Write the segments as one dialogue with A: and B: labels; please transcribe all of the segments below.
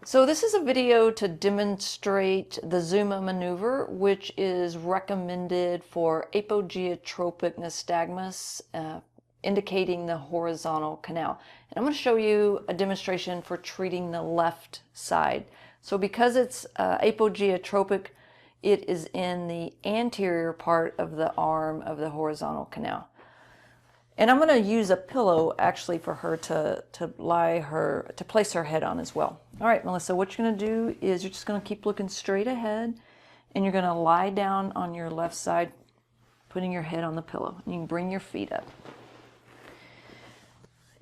A: So this is a video to demonstrate the Zuma maneuver, which is recommended for apogeotropic nystagmus, indicating the horizontal canal. And I'm going to show you a demonstration for treating the left side. So because it's apogeotropic, it is in the anterior part of the arm of the horizontal canal. And I'm going to use a pillow actually for her to place her head on as well. All right, Melissa, what you're going to do is you're just going to keep looking straight ahead, and you're going to lie down on your left side, putting your head on the pillow. And you can bring your feet up.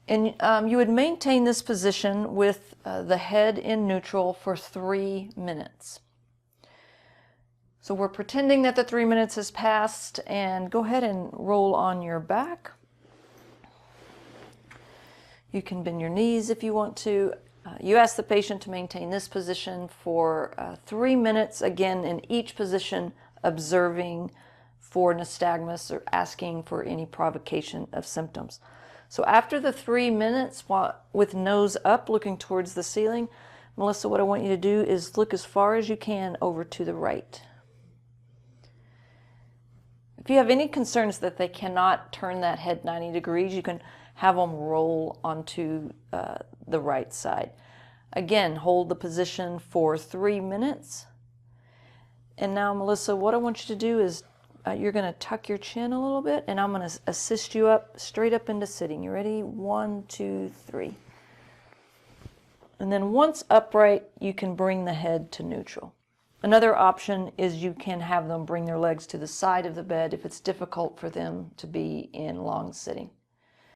A: And you would maintain this position with the head in neutral for 3 minutes. So we're pretending that the 3 minutes has passed, and go ahead and roll on your back. You can bend your knees if you want to. You ask the patient to maintain this position for 3 minutes, again in each position, observing for nystagmus or asking for any provocation of symptoms. So after the 3 minutes, with nose up looking towards the ceiling, Melissa, what I want you to do is look as far as you can over to the right. If you have any concerns that they cannot turn that head 90 degrees, you can have them roll onto the right side. Again, hold the position for 3 minutes. And now, Melissa, what I want you to do is you're going to tuck your chin a little bit, and I'm going to assist you up, straight up into sitting. You ready? 1, 2, 3. And then once upright, you can bring the head to neutral. Another option is you can have them bring their legs to the side of the bed if it's difficult for them to be in long sitting.